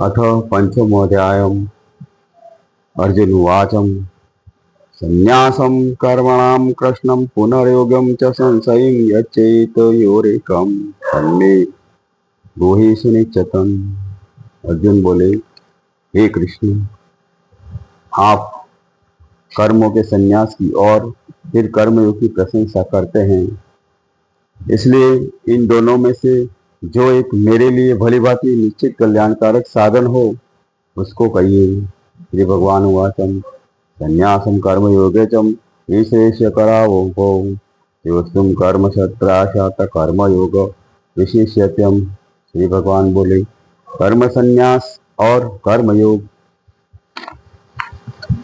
अथ पंचमोऽध्यायम्। अर्जुन उवाच संन्यासं कर्मणां कृष्णं पुनर्योगं च संशयं यच्चेतयोरेकं तन्मे ब्रूहि सुनिश्चितम्। अर्जुन बोले, हे कृष्ण, आप कर्मों के संन्यास की और फिर कर्मयोग की प्रशंसा करते हैं, इसलिए इन दोनों में से जो एक मेरे लिए भली भांति निश्चित कल्याणकारक साधन हो उसको कहिए। श्री भगवान उवाचम संन्यासं कर्मयोगे च विशेष्य करावो भो योस्तुम कर्म सत्राशात कर्मयोग विशेष्यत्यम। श्री भगवान बोले, कर्म संन्यास और कर्मयोग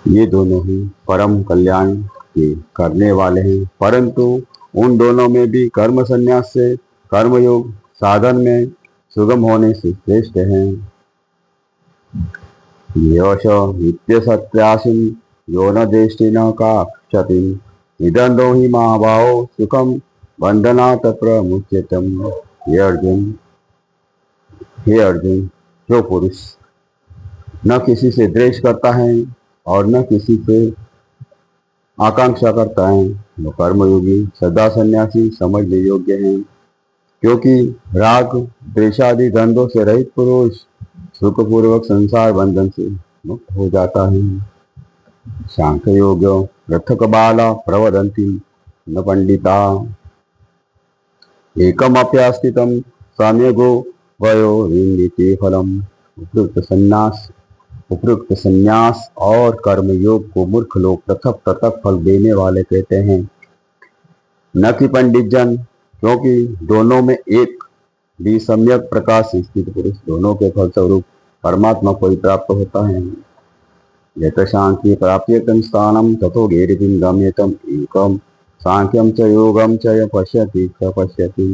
ये दोनों ही परम कल्याण के करने वाले हैं, परंतु उन दोनों में भी कर्म संन्यास से कर्मयोग साधन में सुगम होने से श्रेष्ठ हैं। यश नित्य सत्यासीन यो न देष्टि न काक्षति निदंदो ही महाभाव सुखम बंधनात् प्रमुच्यतम। हे अर्जुन, जो पुरुष न किसी से द्वेष करता है और न किसी से आकांक्षा करता है, वो कर्मयोगी सदा सन्यासी समझने योग्य है, क्योंकि राग द्वेषादि द्वंद्वों से रहित पुरुष सुखपूर्वक संसार बंधन से मुक्त हो जाता है। सांख्य योग पृथक बाला प्रवदंती न पंडिता एकमप्यास्थितं सम्यगो वयो विन्दति फलम। उपयुक्त संन्यास और कर्म योग को मूर्ख लोग पृथक पृथक फल देने वाले कहते हैं, न कि पंडित जन, क्योंकि दोनों में एक भी सम्यक प्रकाश से स्थित पुरुष दोनों के फल स्वरूप परमात्मा को ही प्राप्त होता है। यत शांति प्राप्यतम स्थानम ततो गेरितिम गम्यतम एकम सांख्यम च योगम च पश्यति च पश्यति।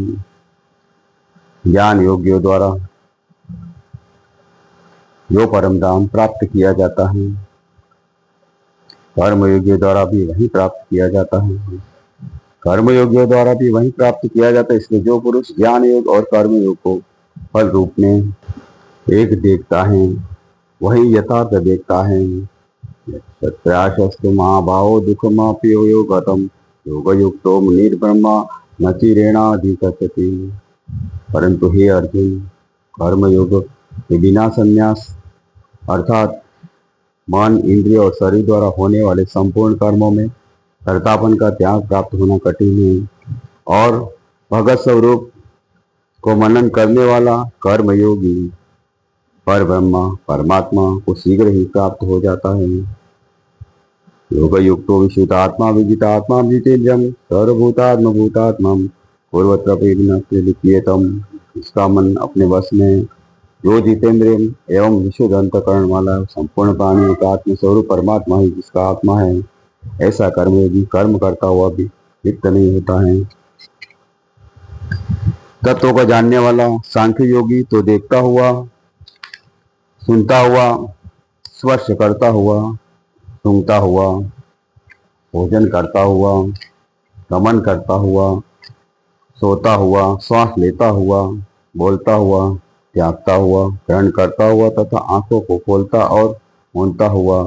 ज्ञान योगियों द्वारा जो परम धाम प्राप्त किया जाता है, कर्मयोगियों द्वारा भी वही प्राप्त किया जाता है। कर्मयोगियों द्वारा भी वही प्राप्त किया जाता है, इसलिए जो पुरुष ज्ञान योग और कर्म योग को फल रूप में एक देखता है वही यथार्थ देखता है। सत्याशस्तु महाभावो दुःखमापि योगतम योगयुक्तो मुनिर्ब्रह्मा न चिरेणाधिगच्छति। परंतु हे अर्जुन, कर्मयोग के बिना संन्यास अर्थात मन इंद्रिय और शरीर द्वारा होने वाले संपूर्ण कर्मों में कर्तापन का त्याग प्राप्त होना कठिन है, और भगत स्वरूप को मनन करने वाला कर्मयोगी पर ब्रह्मा परमात्मा को शीघ्र ही प्राप्त हो जाता है। योग युक्तो विशुद्धात्मा विजितात्मा जितेन्द्रियं सर्वभूतात्म भूतात्मा पूर्वत्र विज्ञातम। इसका मन अपने वश में जो जितेंद्रिय एवं विशुद्ध अंतकरण वाला संपूर्ण प्राणी का आत्म स्वरूप परमात्मा ही जिसका आत्मा है, ऐसा कर्मयोगी कर्म करता हुआ भी लिप्त नहीं होता है। तत्व को जानने वाला सांख्य योगी तो देखता हुआ, सुनता हुआ, स्पर्श करता हुआ, सूंघता हुआ, भोजन करता हुआ, गमन करता हुआ, सोता हुआ, श्वास लेता हुआ, बोलता हुआ, त्यागता हुआ, ग्रहण करता हुआ तथा आंखों को खोलता और मूंदता हुआ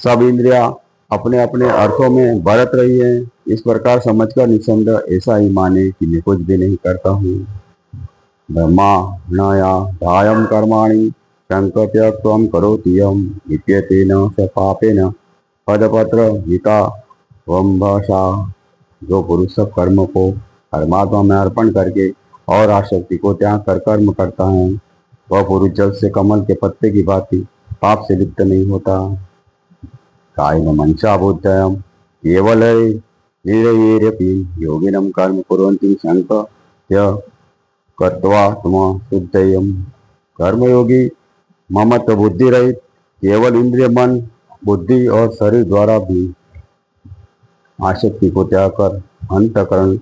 सब इंद्रियां अपने अपने अर्थों में बरत रही है, इस प्रकार समझकर निसंदेह ऐसा ही माने कि मैं कुछ भी नहीं करता हूँ। ब्रह्मण्या धायम कर्माणि संकल्प्य करोति यम लिप्यतेन स पापेन पदपत्र गीता वंभसा। जो पुरुष सब कर्म को परमात्मा में अर्पण करके और आसक्ति को त्याग कर कर्म करता है, वह पुरुष जल से कमल के पत्ते की भांति पाप से लिप्त नहीं होता। कायेन मनसा बुद्धया केवल निरयेरपि योगिनं कर्म कुर्वन्ति संकल्प्य कृत्वात्मा शुद्धयम्। कर्मयोगी ममत्व बुद्धि रहित केवल इंद्रिय मन बुद्धि और शरीर द्वारा भी आसक्ति को त्याग कर अंतःकरण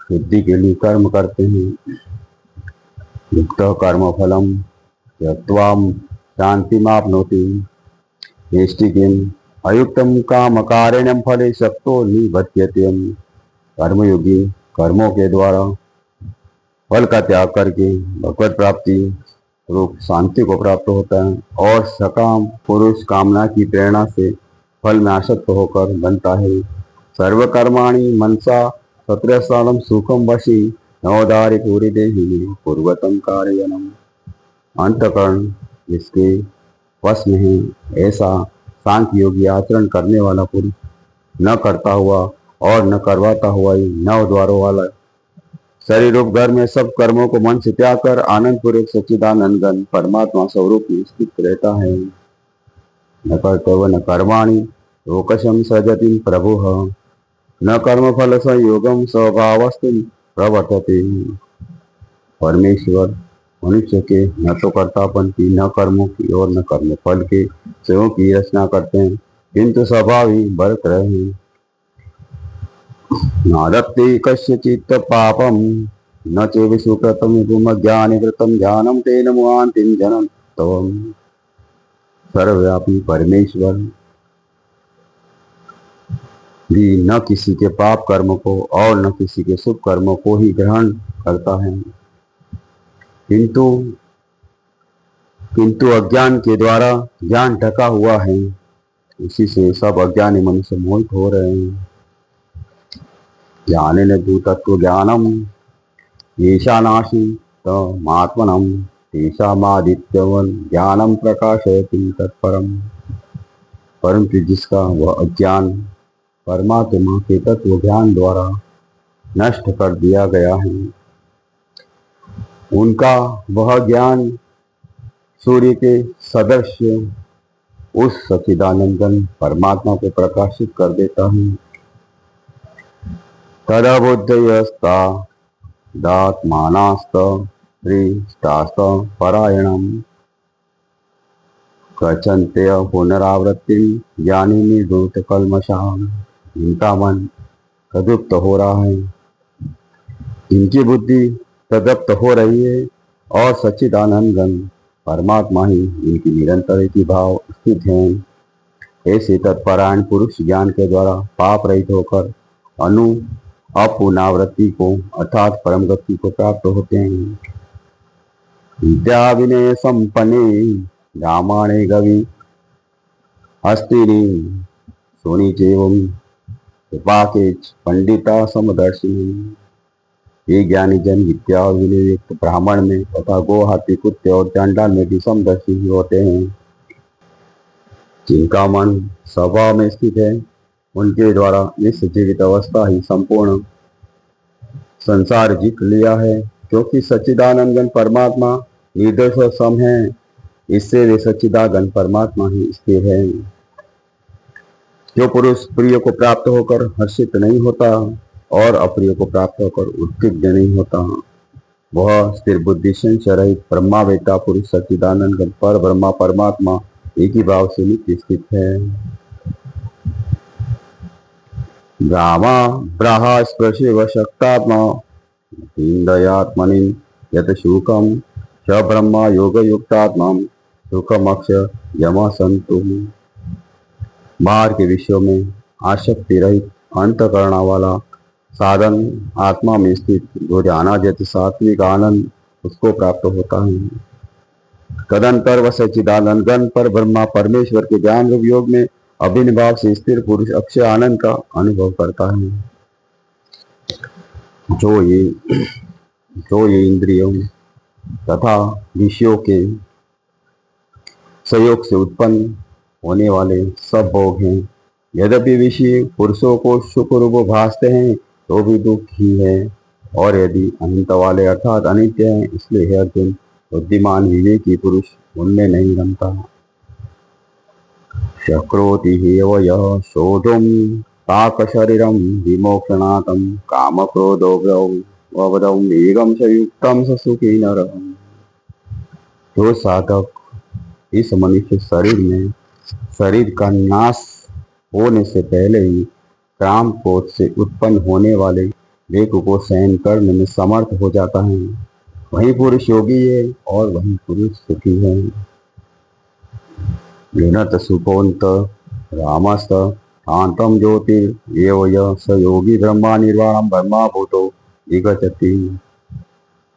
शुद्धि के लिए कर्म करते हैं। युक्त कर्म फलम त्यक्त्वा शांतिमाप्नोति नैष्ठिकीम् अयुक्तम काम कारिण्यम फले शक्तो निबध्यते। कर्मयोगी कर्मों के द्वारा फल का त्याग करके भगवत प्राप्ति रूप शांति को प्राप्त होता है और सकाम पुरुष कामना की प्रेरणा से फल में आसक्त होकर बनता है। सर्वकर्माणि मनसा सत्रस्थानम सुखम वशी नवदारि पूरी देही पूर्वतम कार्यनम। अंतकरण जिसके वश में है ऐसा सांख्य योगी आचरण करने वाला पुरुष न करता हुआ और न करवाता हुआ ही नव द्वारों वाला शरीर रूप घर में सब कर्मों को मन से त्याग कर आनंद पूर्वक सच्चिदानंद घन परमात्मा स्वरूप में स्थित रहता है। न कर्तव्य न कर्माणि लोकशम सजति प्रभु न कर्म फल संयोगम स्वभावस्तु प्रवर्तते। परमेश्वर मनुष्य के न तो कर्तापन की न कर्मों की और न कर्म फल के सेवों की रचना करते हैं, किंतु स्वभाव ही बरत रहे हैं। नादत्ते कस्यचित् पापम न चेव सुकृतं गुमज्ञाने कृतं ध्यानं तेन मुहान्तिं जनं तवम्। सर्वव्यापी परमेश्वर भी न किसी के पाप कर्म को और न किसी के शुभ कर्मों को ही ग्रहण करता है, किंतु अज्ञान के द्वारा ज्ञान ढका हुआ है, इसी से सब अज्ञानी मनुष्य मोहित हो रहे हैं। ज्ञानेन भूतत्व ज्ञानम येषानाशि तमात्मनं तेषामादित्यवन् ज्ञानम प्रकाशयति तत्परम। परंतु जिसका वह अज्ञान परमात्मा के तत्व ज्ञान द्वारा नष्ट कर दिया गया है, उनका वह ज्ञान सूर्य के सदृश उस सच्चिदानंदन परमात्मा को प्रकाशित कर देता है। तदबुद्धयस्ता दात्मानास्त दृष्टास्त परायणम गच्छन्ते पुनरावृत्ति ज्ञानी निर्धूत कल्मषाम। इनका मन तदुप्त हो रहा है, इनकी बुद्धि तदप्त हो रही है और सच्चिदानंद परमात्मा ही इनकी निरंतर की भाव स्थित है। ऐसे तत्परायण पुरुष ज्ञान के द्वारा पाप रहित होकर अपुनावृत्ति को अर्थात परम गति को प्राप्त होते हैं। विद्या विनय संपन्ने रामाणे गवि हस्तिनी सोनी चेवम कृपाकेच पंडिता समदर्शिनी। ये ज्ञानी जन विद्या और विनय युक्त ब्राह्मण में तथा गो हाथी कुत्ते और चांडाल में भी समदर्शी होते हैं। जिनका मन स्वभाव में स्थित है, उनके द्वारा इस जीवित अवस्था ही संपूर्ण संसार जीत लिया है, क्योंकि सच्चिदानंदन परमात्मा निर्दोष और सम है, इससे वे सच्चिदानंद परमात्मा ही स्थिर है। जो पुरुष प्रिय को प्राप्त होकर हर्षित नहीं होता और अप्रिय को प्राप्त होकर उद्विग्न नहीं होता, वह स्थिर बुद्धि संशय रहित ब्रह्मावेता पुरुष सच्चिदानंद पर ब्रह्मा परमात्मा एक ही भाव से नित्य स्थित है। ब्राह्मा ब्राहा स्पर्शे व शक्तात्मा दयात्मनि यत शुकम स ब्रह्मा योग युक्तात्मा सुखमक्ष यम संतु। बाहर के विषयों में आसक्ति रहित अंतकरणा वाला साधन आत्मा में स्थित जो ध्यानाजत सात्विक आनंद उसको प्राप्त होता है। तदंतर वह सच्चिदानंद घन पर ब्रह्मा परमेश्वर के ज्ञान रूप योग में अभिन्न भाव से स्थिर पुरुष अक्षय आनंद का अनुभव करता है। जो ये इंद्रियों तथा विषयों के संयोग से उत्पन्न होने वाले सब भोग हैं, यद्यपि विषय पुरुषों को सुख रूप भासते हैं तो भी दुख ही है, और यदि अनंत वाले अर्थात अनित्य हैं, इसलिए हे अर्जुन बुद्धिमान विवेकी पुरुष उनमें नहीं रमता। शक्रोति हेव यः शोधुम ताक शरीरम विमोक्षणातम काम क्रोधोवदम वेगम स युक्तम स सुखी नरः। जो साधक इस मनुष्य शरीर का नाश होने से पहले ही काम क्रोध से उत्पन्न होने वाले वेग को सहन करने में समर्थ हो जाता है, वही पुरुष योगी है और वही पुरुष सुखी है। विनत सुखोन्त रामस्त शांतम ज्योतिर्येव यः स योगी ब्रह्मा निर्वाणम ब्रह्मा भूतो विगच्छति।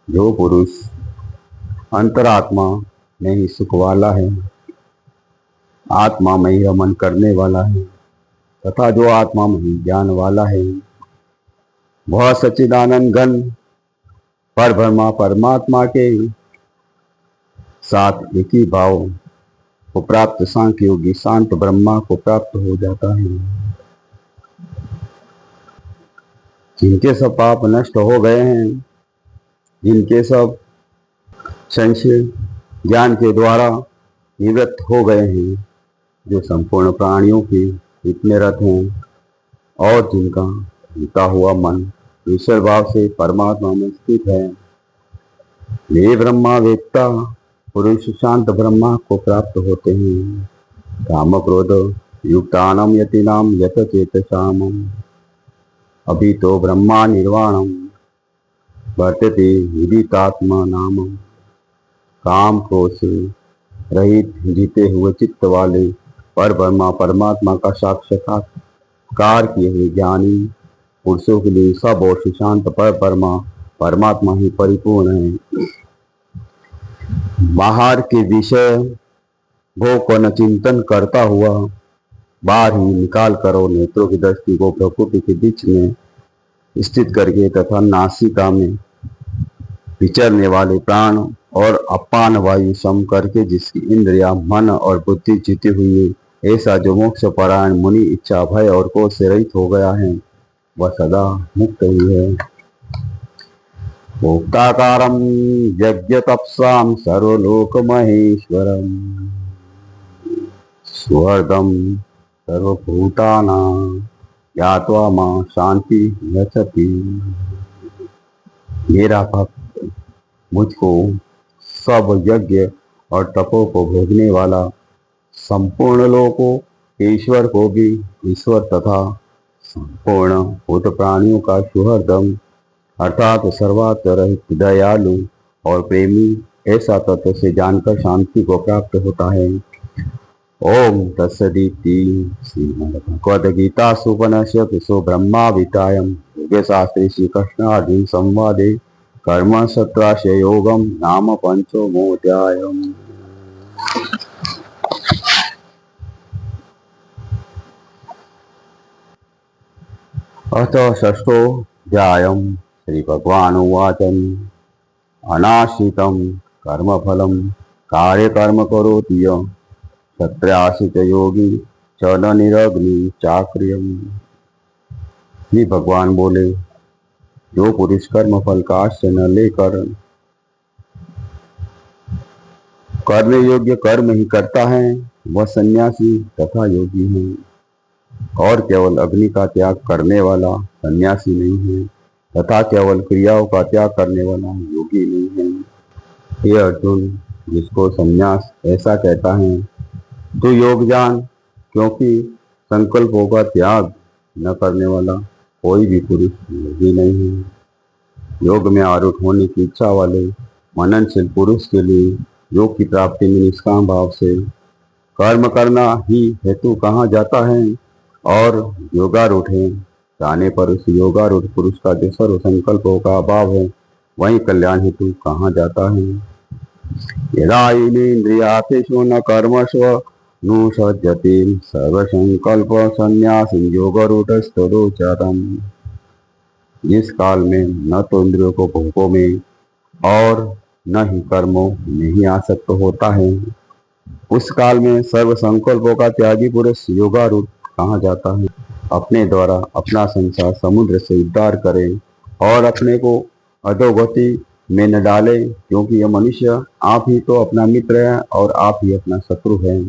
जो पुरुष अंतरात्मा में ही सुख वाला है, आत्मा में ही रमन करने वाला है तथा जो आत्मा में ही ज्ञान वाला है वह सच्चिदानंद घन पर ब्रह्मा परमात्मा के साथ एक ही भाव को प्राप्त सांख्य योगी शांत ब्रह्मा को प्राप्त हो जाता है। जिनके सब पाप नष्ट हो गए हैं, जिनके सब संशय ज्ञान के द्वारा निवृत्त हो गए हैं, जो संपूर्ण प्राणियों के हित में रत हैं और जिनका जीता हुआ मन ईश्वर भाव से परमात्मा में स्थित है, वे ब्रह्मा वेत्ता पुरुष शांत ब्रह्मा को प्राप्त होते हैं। काम क्रोध युक्तानाम यतिनाम यत चेतसामम अभी तो ब्रह्मा निर्वाणम वर्तते विदितात्मा नाम। काम क्रोध से रहित जीते हुए चित्त वाले पर ब्रह्मा परमात्मा का साक्षात्कार किए हुए ज्ञानी पुरुषों के लिए सब और सुशांत पर परमात्मा ही परिपूर्ण है। बाहर के विषय भोग को न चिंतन करता हुआ बाहर ही निकाल करो नेत्रों की दृष्टि को प्रकृति के बीच में स्थित करके तथा नासिका में विचरने वाले प्राण और अपान वायु सम करके जिसकी इंद्रिया मन और बुद्धि जीती हुई है, ऐसा जो मोक्ष परायण मुनि इच्छा भय और क्रोध से रहित हो गया है वह सदा मुक्त ही है। भोक्ताकारं यज्ञ तपसां सर्वलोक महेश्वरम सुहृदं सर्वभूतानां ज्ञात्वा मां शांति यच्छति। मेरा भक्त मुझको सब यज्ञ और तपों को भोगने वाला संपूर्ण लोकों के ईश्वर को भी ईश्वर तथा संपूर्ण भूत प्राणियों का सुहृदम अर्थात सर्वात्म रहित दयालु और प्रेमी ऐसा तत्व से जानकर शांति को प्राप्त होता है। ओम तत्सदिति श्रीमद्भगवद्गीता उपनिषत्सु ब्रह्मविद्यायां योगशास्त्रे श्रीकृष्णार्जुन संवादे कर्म सत्रास्य योगम नाम पंचमोऽध्यायः। अथ षष्ठोऽध्यायः। श्री भगवान उवाच अनाश्रितं कर्मफलं कार्यकर्म करोति यः सत्याश्रित योगी च न निरग्नि चाक्रियम्। ये भगवान बोले, जो पुरुष कर्म फल का आश्रय न लेकर कर्म योग्य कर्म ही करता है वह सन्यासी तथा योगी है, और केवल अग्नि का त्याग करने वाला सन्यासी नहीं है तथा केवल क्रियाओं का त्याग करने वाला योगी नहीं है। हे अर्जुन, जिसको सन्यास ऐसा कहता है तो योग जान, क्योंकि संकल्पों का त्याग न करने वाला कोई भी पुरुष योगी नहीं है। योग में आरूढ़ होने की इच्छा वाले मननशील पुरुष के लिए योग की प्राप्ति में निष्काम भाव से कर्म करना ही हेतु कहा जाता है, और योगारूढ़ है जाने पर उस योगारूढ़ पुरुष का जो सर्व संकल्पों का अभाव है वही कल्याण हेतु कहा जाता है। यदा इंद्रियार्थेषु न कर्मस्व नुसज्जते सर्वसंकल्प संन्यास योगारूढ़स्तदोच्यतम्। जिस काल में न तो इंद्रियों को भोगों में और न ही कर्मों में ही आसक्त होता है, उस काल में सर्व संकल्पों का त्यागी पुरुष योगारूढ़ कहा जाता है। अपने द्वारा अपना संसार समुद्र से उद्धार करे और अपने को अधोगति में न डाले, क्योंकि यह मनुष्य आप ही तो अपना मित्र है और आप ही अपना शत्रु है।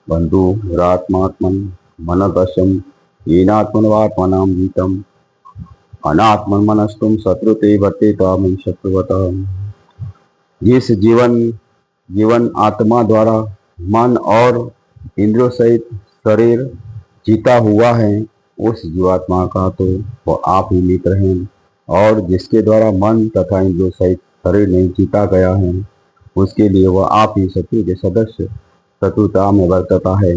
बंधु रात्मात्मन मनदशम येनात्मनवात्मनां गीतम अनात्मन मनस्तुम शत्रुते वर्तेताम शत्रुवता। जिस जीवन आत्मा द्वारा मन और इंद्रियों सहित शरीर जीता हुआ है, उस जीवात्मा का तो वह आप ही मित्र हैं, और जिसके द्वारा मन तथा इंद्रियों सहित शरीर नहीं जीता गया है उसके लिए वह आप ही शत्रु के सदस्य शत्रुता में वर्तता है।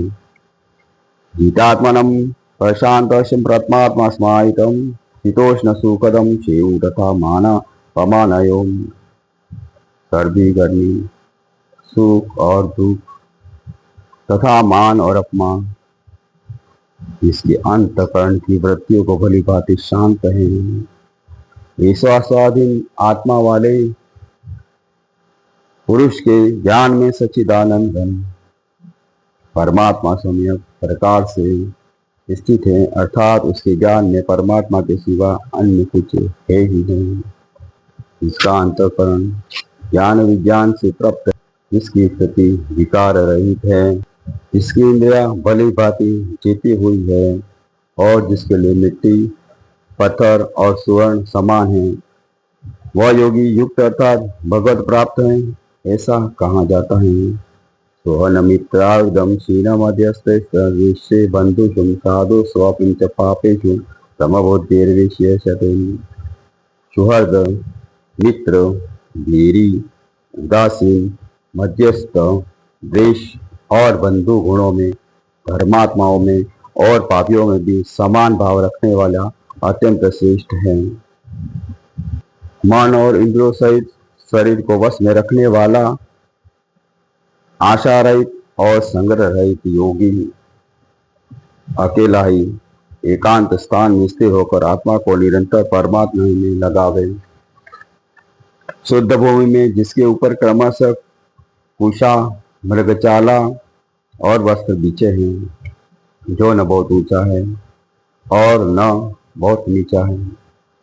गीतात्मनम प्रशांतम प्रत्मात्मा स्मायितम शीतोष्ण सुखदम शेऊ तथा माना पमानयोम। सर्दी गर्मी, सुख और दुख तथा मान और अपमान, इसके अंतःकरण की वृत्तियों को भली भांति शांत है। ईश्वर आत्मा वाले पुरुष के ज्ञान में सच्चिदानंद घन परमात्मा सम्यक प्रकार से स्थित है, अर्थात उसके ज्ञान में परमात्मा के सिवा अन्य कुछ है ही नहीं। इसका अंतःकरण ज्ञान विज्ञान से प्राप्त है, इसकी स्थिति विकार रहित है, इसकी इंद्रिया भली भांति जीती हुई है और जिसके लिए मिट्टी पत्थर और सुवर्ण समान है, वह योगी युक्त अर्थात भगवत प्राप्त है, ऐसा कहा जाता है। सोहनमित्रादम क्षीणमध्यस्ते सर्वेशे बंधुषुम साधु स्वपिं च पापेषु समबुद्धिर्विशेषते। सुहृद मित्र धीरी उदासीन मध्यस्थ द्वेष और बंधु गुणों में धर्मात्माओं में और पापियों में भी समान भाव रखने वाला अत्यंत श्रेष्ठ है। मन और इंद्रियों सहित शरीर को वश में रखने वाला आशा रहित और संग्रह रहित योगी अकेला ही एकांत स्थान में स्थिर होकर आत्मा को निरंतर परमात्मा में लगावे। शुद्ध भूमि में जिसके ऊपर क्रमशः कुशा मृगचाला और वस्त्र बिछे हैं, जो न बहुत ऊंचा है और न बहुत नीचा है,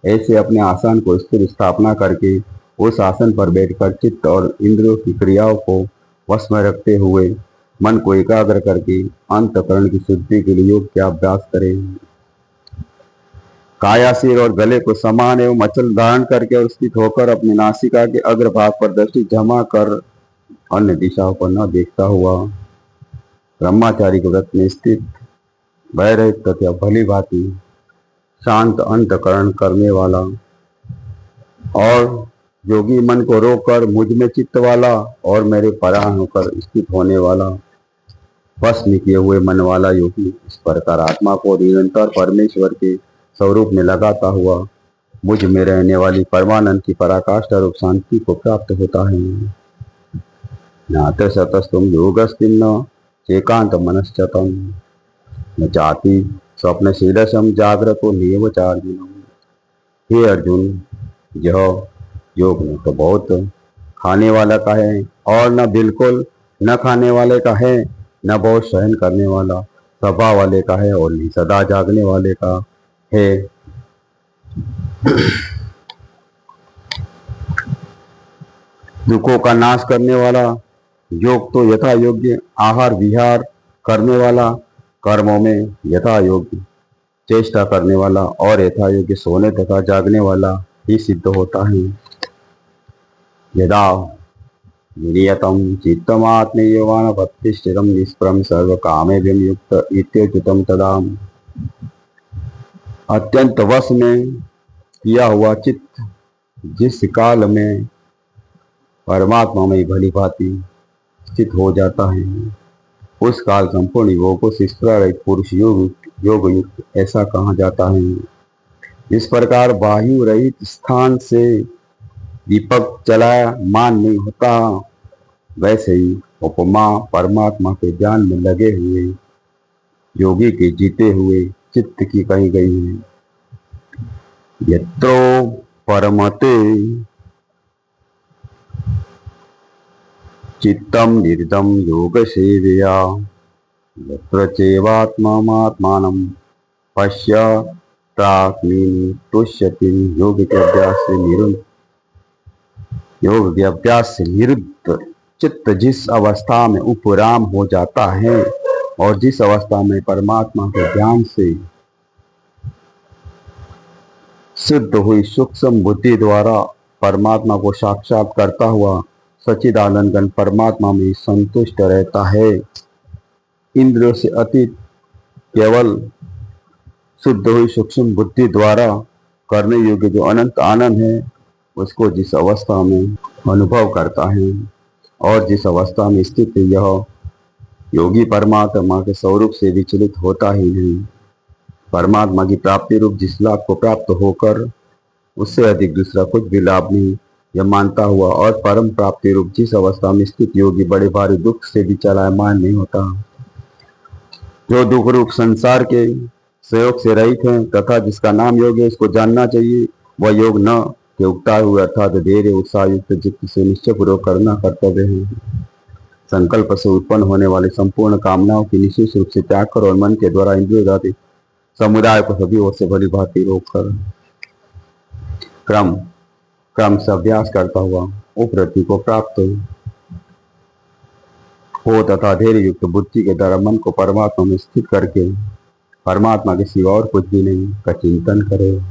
ऐसे अपने आसन को स्थिर स्थापना करके उस आसन पर बैठकर चित्त और इंद्रियों की क्रियाओं को वश में रखते हुए मन को एकाग्र करके अंतःकरण की शुद्धि के लिए योग का अभ्यास करें। काया सिर और गले को समान एवं अचल धारण करके और स्थित होकर अपनी नासिका के अग्रभाग पर दृष्टि जमा कर अन्य दिशाओं पर न देखता हुआ ब्रह्मचारी के व्रत में स्थित भय रहित तथा भली भांति शांत अंतःकरण करने वाला और योगी मन को रोककर मुझ में चित्त वाला और मेरे परायण होकर स्थित होने वाला वश में किए हुए मन वाला योगी इस प्रकार आत्मा को निरंतर परमेश्वर के स्वरूप में लगाता हुआ मुझ में रहने वाली परमानंद की पराकाष्ठा रूप शांति को प्राप्त होता है। नाते सतस्तुम योगस्तिन्न एकांत मनश्चतम न चाति स्वप्न शीलसम जागृतो नियमचार्जुनम। हे अर्जुन, यह योग न तो बहुत खाने वाला का है और न बिल्कुल न खाने वाले का है, न बहुत सहन करने वाला स्वभाव वाले का है और नहीं सदा जागने वाले का है। दुखों का नाश करने वाला योग तो यथा योग्य आहार विहार करने वाला, कर्मों में यथा योग्य चेष्टा करने वाला और यथा योग्य सोने तथा जागने वाला ही सिद्ध होता है। यदा विनियतं चित्तमात्मैवानपत्ति स्थिरं निष्प्रम सर्वकामेभ्यं युक्त इत्युच्यतं तदा। अत्यंत वश में किया हुआ चित्त जिस काल में परमात्मा में भली भांति स्थित हो जाता है, उस काल संपूर्ण योगों से रहित पुरुष योग युक्त ऐसा कहा जाता है। इस प्रकार वायु रहित स्थान से दीपक जलाया मान नहीं होता, वैसे ही उपमा परमात्मा के ज्ञान में लगे हुए योगी के जीते हुए चित्त की कही गई है। यत्रो परमते चित्तम निर्दम योग सेवया यत्र चैवात्मात्मानं पश्य प्राज्ञेन तुष्यति। योग के अभ्यास से निरुद्ध चित्त जिस अवस्था में उपराम हो जाता है और जिस अवस्था में परमात्मा के ज्ञान से सिद्ध हुई सूक्ष्म बुद्धि द्वारा परमात्मा को साक्षात करता हुआ सच्चिदानंद परमात्मा में संतुष्ट रहता है, इंद्रियों से अतीत केवल शुद्ध हुई सूक्ष्म बुद्धि द्वारा करने योग्य जो अनंत आनंद है, उसको जिस अवस्था में अनुभव करता है और जिस अवस्था में स्थित यह योगी परमात्मा के स्वरूप से विचलित होता ही नहीं। परमात्मा की प्राप्ति रूप जिस लाभ को प्राप्त होकर उससे अधिक दूसरा कुछ भी लाभ नहीं यह मानता हुआ और परम प्राप्ति रूप जिस अवस्था में स्थित योगी बड़े भारी दुख से भी चलायमान नहीं होता, जो दुख रूप संसार के सहयोग से रहित है तथा जिसका नाम योग है, इसको जानना चाहिए। वह योग न के उगता हुए अर्थात धैर्य उत्साह युक्त चित्त से निश्चय पूर्वक करना कर्तव्य है। संकल्प से उत्पन्न होने वाली संपूर्ण कामनाओं की निश्चित रूप से त्याग कर और मन के द्वारा इंद्रिय आदि समुदाय को सभी ओर से भली भांति रोक कर क्रम से अभ्यास करता हुआ उपरति को प्राप्त हो तथा धैर्य युक्त बुद्धि के द्वारा मन को परमात्मा में स्थित करके परमात्मा के सिवा और कुछ भी नहीं का चिंतन करे।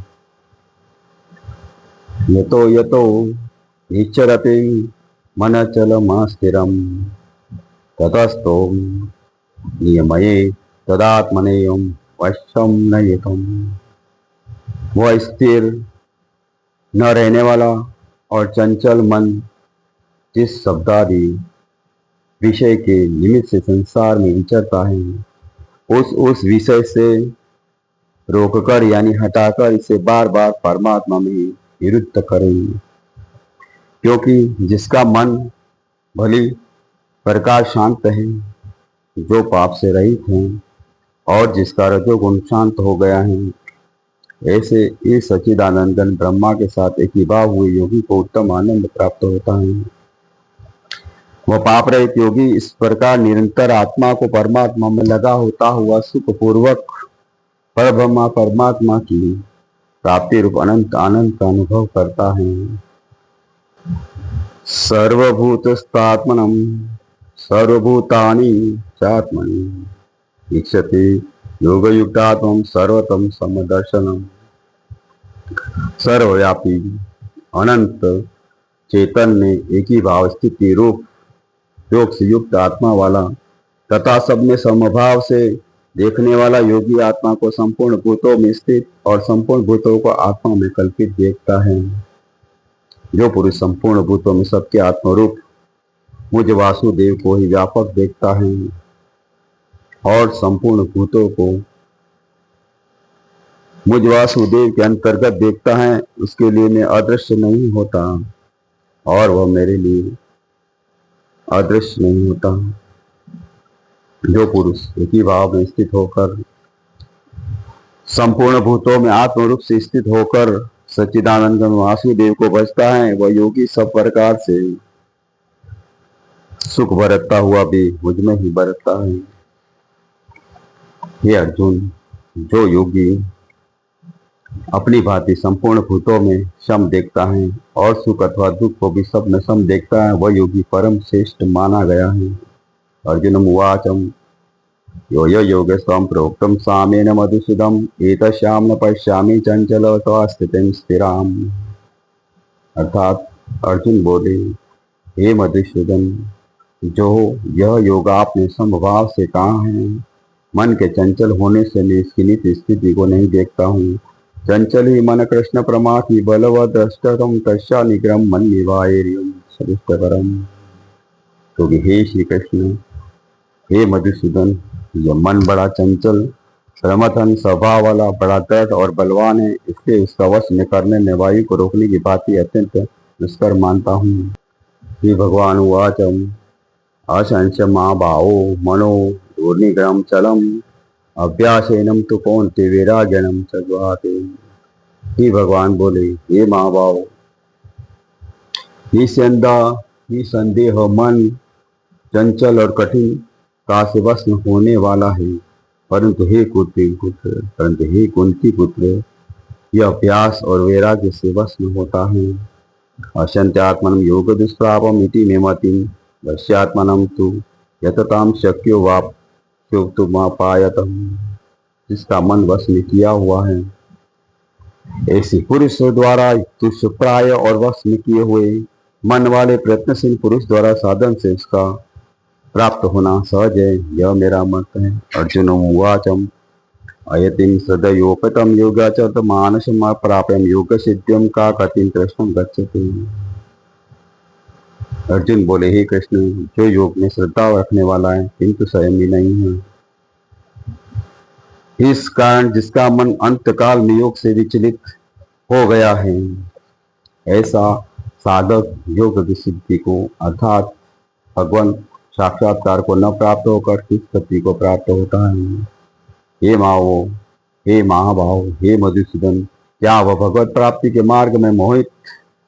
यतो निश्चरते मन चल स्थिरम ततस्तो नियमये तदात्मनेयम वशम नयतम। वह स्थिर न रहने वाला और चंचल मन जिस शब्दादि विषय के निमित्त से संसार में विचरता है, उस विषय से रोककर यानी हटाकर इसे बार बार परमात्मा में विरुद्ध करें। क्योंकि जिसका मन भली प्रकार शांत है, जो पाप से रहित है और जिसका रजोगुण शांत हो गया है, ऐसे इस सच्चिदानंदन ब्रह्मा के साथ एकीभाव हुए योगी को उत्तम आनंद प्राप्त होता है। वह पाप रहित योगी इस प्रकार निरंतर आत्मा को परमात्मा में लगा होता हुआ सुख पूर्वक परब्रह्मा परमात्मा की प्राप्ति रूप अनंत आनंद का अनुभव करता है। सर्वभूतस्थात्मनम सर्वभूतानि चात्मनि इच्छति योगयुक्तात्मं सर्वतम समदर्शनम। सर्वव्यापी अनंत चेतन में एक ही भाव स्थिति रूप योग से युक्त आत्मा वाला तथा सब में समभाव से देखने वाला योगी आत्मा को संपूर्ण भूतों में स्थित और संपूर्ण भूतों को आत्मा में कल्पित देखता है। जो पुरुष संपूर्ण भूतों में सबके आत्मरूप मुझ वासुदेव को ही व्यापक देखता है और संपूर्ण भूतों को मुझ वासुदेव के अंतर्गत देखता है, उसके लिए मैं अदृश्य नहीं होता और वह मेरे लिए अदृश्य नहीं होता। जो पुरुष एक ही भाव में स्थित होकर संपूर्ण भूतों में आत्मरूप से स्थित होकर सच्चिदानंद वासुदेव को भजता है, वह योगी सब प्रकार से सुख बरतता हुआ भी मुझ में ही बरतता है। हे अर्जुन, जो योगी अपनी भांति संपूर्ण भूतों में सम देखता है और सुख अथवा दुख को भी सब में सम देखता है, वह योगी परम श्रेष्ठ माना गया है। अर्जुनम उवाचम यो यो योगस्त्वं प्रोक्तं सामेन मधुसूदन एतस्यां न पश्यामि चंचलवतो स्थितिं स्थिराम। अर्थात अर्जुन बोले, हे मधुसूदन, जो यह योग आपने समभाव से कहा है, मन के चंचल होने से मैं इसकी नित्य स्थिति को नहीं देखता हूँ। चंचल ही मन कृष्ण प्रमाथि बलवद द्रष्टम तस्या निग्रम मन निवायम सविष्टकरम। क्योंकि हे श्री कृष्ण, हे मधुसूदन, यह मन बड़ा चंचल प्रमथन स्वभाव वाला बड़ा दृढ़ और बलवान है, इसलिए उसका वश में करने में वायु को रोकने की भांति अत्यंत दुष्कर मानता हूँ। हे भगवान उवाचम अशंस महाभावो मनो दुर्निग्रहं चलम अभ्यासेनम तो कौन्ते वैराग्यनम चज्वाते। ही भगवान बोले, हे महाभाव, निसंदेह मन चंचल और कठिन का से वश होने वाला है, परंतु हे कुंती पुत्र, यह अभ्यास और वैराग्य से वश होता है। अशंत्यात्मनम योग दुष्प्रापम इति मे मतिम वश्यात्मनम तु यतताम शक्यो वाप्युक्तुमापायतम। जिसका मन वश में किया हुआ है, ऐसे पुरुष द्वारा तुष्यप्राय और वश में किए हुए मन वाले प्रयत्नशील पुरुष द्वारा साधन से उसका प्राप्त होना सहज है, यह मेरा मत है। अर्जुन उवाचम अयतिम सदयोपतम योगाचर मानसम प्राप्यम योग सिद्ध्यम का कतिम कृष्णम गच्छति। अर्जुन बोले, हे कृष्ण, जो योग में श्रद्धा रखने वाला है किंतु स्वयं भी नहीं है, इस कारण जिसका मन अंतकाल में योग से विचलित हो गया है, ऐसा साधक योग की सिद्धि को अर्थात भगवान साक्षात्कार को न प्राप्त होकर किस गति को प्राप्त होता है। हे माओ, हे महाभाव, हे मधुसूदन, क्या वह भगवत प्राप्ति के मार्ग में मोहित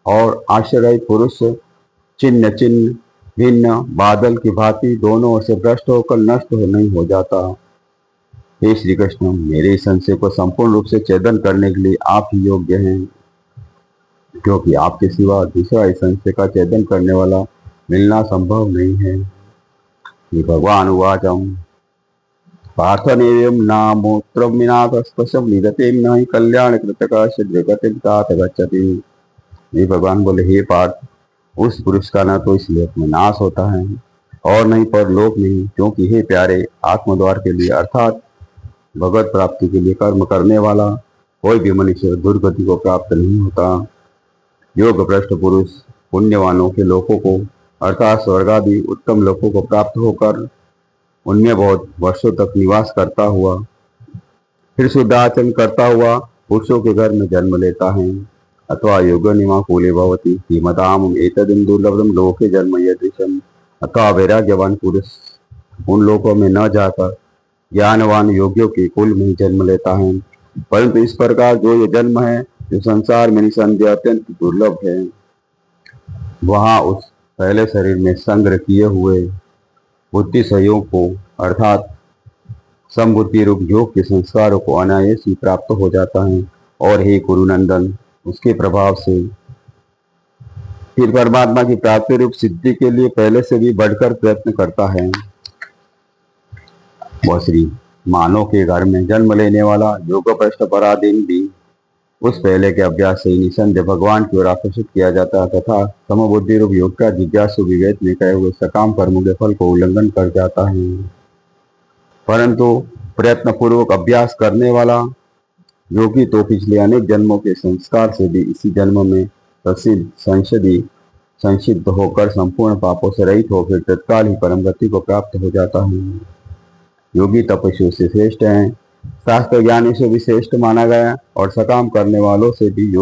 और आश्चर्य पुरुष चिन्ह चिन्ह भिन्न बादल की भांति दोनों ओर से भ्रष्ट होकर नष्ट नहीं हो जाता। हे श्री कृष्ण, मेरे इस संशय को संपूर्ण रूप से छेदन करने के लिए आप ही योग्य हैं, क्योंकि आपके सिवा दूसरा इस संशय का छेदन करने वाला मिलना संभव नहीं है। ये भगवान उवाचम पार्थनेयं नामोत्रं विनाशस्पशं निगतिं न हि कल्याणकृतकस्य दुर्गतिं तात गच्छति। ये भगवान बोले, हे पार्थ, उस पुरुष का न तो इस लोक में नाश होता है और नहीं परलोक में, क्योंकि हे प्यारे, आत्मद्वार के लिए अर्थात भगवत प्राप्ति के लिए कर्म करने वाला कोई भी मनुष्य दुर्गति को प्राप्त नहीं होता। योग भ्रष्ट पुरुष पुण्यवानों के लोकों को अर्थात स्वर्ग आदि उत्तम लोकों को प्राप्त होकर उनमें बहुत वर्षों तक निवास करता हुआ फिर शुद्ध आचरण करता हुआ पुरुषों के घर में जन्म लेता है। अथवा योगनिमा कूले भवति धीमताम एतदिं दुर्लभम लोके जन्म यदृशम। अथवा वैराग्यवान पुरुष उन लोकों में न जाकर ज्ञानवान योगियों के कुल में जन्म लेता है। परंतु इस प्रकार जो ये जन्म है जो संसार में निसंदेह अत्यंत दुर्लभ है, वहाँ उस पहले शरीर में संग्रह किए हुए बुद्धि सहयोग को अर्थात समबुद्धि रूप योग के संस्कारों को अनायास ही प्राप्त हो जाता है। और हे कुरुनंदन, उसके प्रभाव से फिर परमात्मा की प्राप्ति रूप सिद्धि के लिए पहले से भी बढ़कर प्रयत्न करता है। वह श्री मानव के घर में जन्म लेने वाला योग भ्रष्ट पराधीन भी उस पहले के अभ्यास से ही निसंदेह भगवान की ओर आकर्षित किया जाता है तथा समबुद्धि रूप योग का जिज्ञासु विवेक में कहे हुए सकाम कर्मों के फल को उल्लंघन कर जाता है। परंतु प्रयत्न पूर्वक अभ्यास करने वाला योगी तो पिछले अनेक जन्मों के संस्कार से भी इसी जन्म में संसिद्ध होकर संपूर्ण पापों से रहित होकर तत्काल ही परम गति को प्राप्त हो जाता है। योगी तपस्वियों से श्रेष्ठ हैं, शास्त्र ज्ञानी से भी श्रेष्ठ माना गया और सकाम करने वालों से भी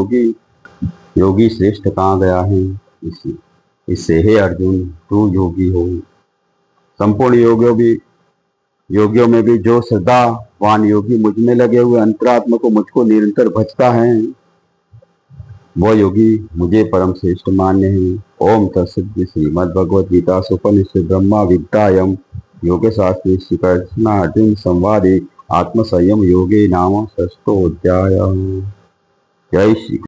योगी श्रेष्ठ कहा गया है। इससे हे अर्जुन, तू योगी हो। संपूर्ण योगियों में भी जो श्रद्धावान योगी मुझ में लगे हुए अंतरात्मा को मुझको निरंतर भजता है, वो योगी मुझे परम श्रेष्ठ मान्य है। ओम तत्सत्। श्रीमद् भगवद गीता उपनिषद ब्रह्मा विद्यायां योग शास्त्रे श्री कृष्ण अर्जुन संवादे आत्म संयम योगे नाम षष्ठोऽध्यायः। जय श्री